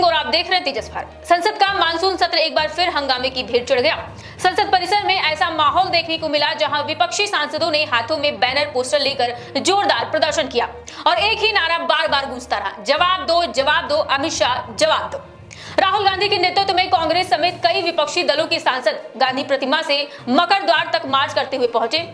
सिंह और आप देख रहे हैं तेजस भारत। संसद का मानसून सत्र एक बार फिर हंगामे की भीड़ चढ़ गया। संसद परिसर में ऐसा माहौल देखने को मिला जहां विपक्षी सांसदों ने हाथों में बैनर पोस्टर लेकर जोरदार प्रदर्शन किया और एक ही नारा बार बार गूंजता रहा, जवाब दो अमित शाह, जवाब दो। राहुल गांधी के नेतृत्व में कांग्रेस समेत कई विपक्षी दलों के सांसद गांधी प्रतिमा से मकर द्वार तक मार्च करते हुए पहुंचे।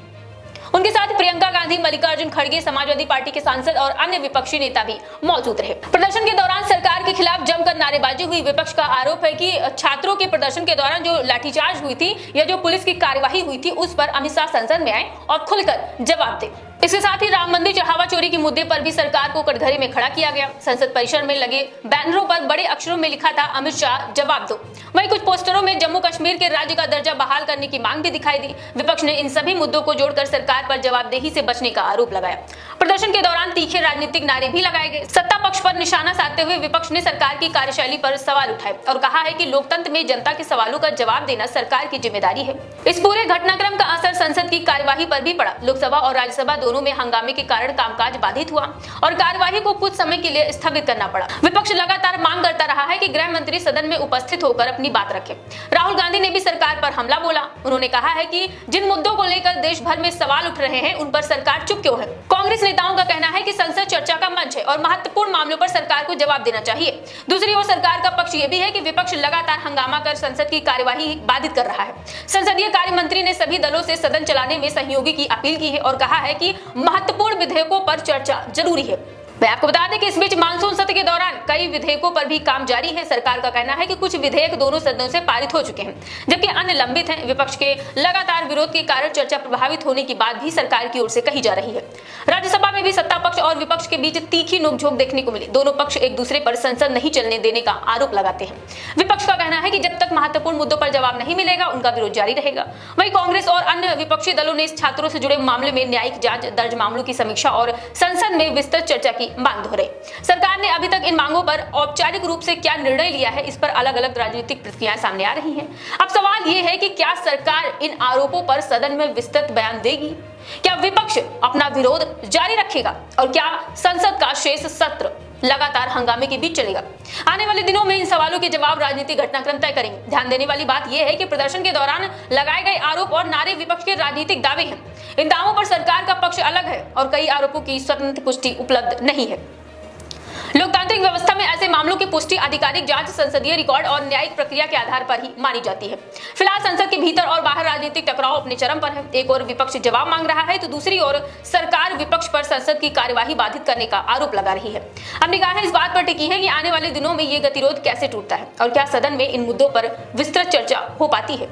उनके साथ प्रियंका गांधी, मल्लिकार्जुन खड़गे, समाजवादी पार्टी के सांसद और अन्य विपक्षी नेता भी मौजूद रहे। प्रदर्शन के दौरान सरकार के खिलाफ जमकर नारेबाजी हुई। विपक्ष का आरोप है कि छात्रों के प्रदर्शन के दौरान जो लाठीचार्ज हुई थी या जो पुलिस की कार्यवाही हुई थी उस पर अमित शाह संसद में आए और खुलकर जवाब दे। इसके साथ ही राम मंदिर चढ़ावा चोरी के मुद्दे पर भी सरकार को कटघरे में खड़ा किया गया। संसद परिसर में लगे बैनरों पर बड़े अक्षरों में लिखा था, अमित शाह जवाब दो। वहीं कुछ पोस्टरों में जम्मू कश्मीर के राज्य का दर्जा बहाल करने की मांग भी दिखाई दी। विपक्ष ने इन सभी मुद्दों को जोड़कर सरकार पर जवाबदेही से बचने का आरोप लगाया। प्रदर्शन के दौरान तीखे राजनीतिक नारे भी लगाए गए। सत्ता पक्ष पर निशाना साधते हुए विपक्ष ने सरकार की कार्यशैली पर सवाल उठाए और कहा है कि लोकतंत्र में जनता के सवालों का जवाब देना सरकार की जिम्मेदारी है। इस पूरे घटनाक्रम का असर संसद की कार्यवाही पर भी पड़ा। लोकसभा और राज्यसभा दोनों में हंगामे के कारण कामकाज बाधित हुआ और कार्यवाही को कुछ समय के लिए स्थगित करना पड़ा। विपक्ष लगातार मांग करता रहा है कि गृह मंत्री सदन में उपस्थित होकर अपनी बात रखें। राहुल गांधी ने भी सरकार पर हमला बोला। उन्होंने कहा है कि जिन मुद्दों को लेकर देश भर में सवाल उठ रहे हैं उन पर सरकार चुप क्यों है। कांग्रेस नेताओं का कहना है कि संसद चर्चा का मंच है और महत्वपूर्ण मामलों पर सरकार को जवाब देना चाहिए। दूसरी ओर सरकार का पक्ष यह भी है कि विपक्ष लगातार हंगामा कर संसद की कार्यवाही बाधित कर रहा है। संसदीय कार्य मंत्री ने सभी दलों से सदन चलाने में सहयोगी की अपील की है और कहा है कि महत्वपूर्ण विधेयकों पर चर्चा जरूरी है। मैं आपको बता दें कि इस बीच मानसून सत्र के दौरान कई विधेयकों पर भी काम जारी है। सरकार का कहना है कि कुछ विधेयक दोनों सदनों से पारित हो चुके हैं जबकि अन्य लंबित हैं। विपक्ष के लगातार विरोध के कारण चर्चा प्रभावित होने की बात भी सरकार की ओर से कही जा रही है। राज्यसभा में भी सत्ता पक्ष और विपक्ष के बीच तीखी नोकझोंक देखने को मिली। दोनों पक्ष एक दूसरे पर संसद नहीं चलने देने का आरोप लगाते हैं। विपक्ष का कहना है कि जब तक महत्वपूर्ण मुद्दों पर जवाब नहीं मिलेगा उनका विरोध जारी रहेगा। वहीं कांग्रेस और अन्य विपक्षी दलों ने इस छात्रों से जुड़े मामले में न्यायिक जांच, दर्ज मामलों की समीक्षा और संसद में विस्तृत चर्चा की मांग दोहराई। सरकार ने अभी तक इन मांगों पर औपचारिक रूप से क्या निर्णय लिया है, इस पर अलग अलग राजनीतिक प्रतिक्रियाएं सामने आ रही हैं। अब सवाल यह है कि क्या सरकार इन आरोपों पर सदन में विस्तृत बयान देगी, क्या विपक्ष अपना विरोध जारी रखेगा और क्या संसद का शेष सत्र लगातार हंगामे के बीच चलेगा। आने वाले दिनों में इन सवालों के जवाब राजनीतिक घटनाक्रम तय करेंगे। ध्यान देने वाली बात यह है कि प्रदर्शन के दौरान लगाए गए आरोप और नारे विपक्ष के राजनीतिक दावे हैं। इन दावों पर सरकार का पक्ष अलग है और कई आरोपों की स्वतंत्र पुष्टि उपलब्ध नहीं है। लोकतांत्रिक व्यवस्था में ऐसे मामलों की पुष्टि आधिकारिक जांच, संसदीय रिकॉर्ड और न्यायिक प्रक्रिया के आधार पर ही मानी जाती है। फिलहाल संसद के भीतर और बाहर राजनीतिक टकराव अपने चरम पर है। एक ओर विपक्ष जवाब मांग रहा है तो दूसरी ओर सरकार विपक्ष पर संसद की कार्यवाही बाधित करने का आरोप लगा रही है। अब निगाहें इस बात पर टिकी है कि आने वाले दिनों में ये गतिरोध कैसे टूटता है और क्या सदन में इन मुद्दों पर विस्तृत चर्चा हो पाती है।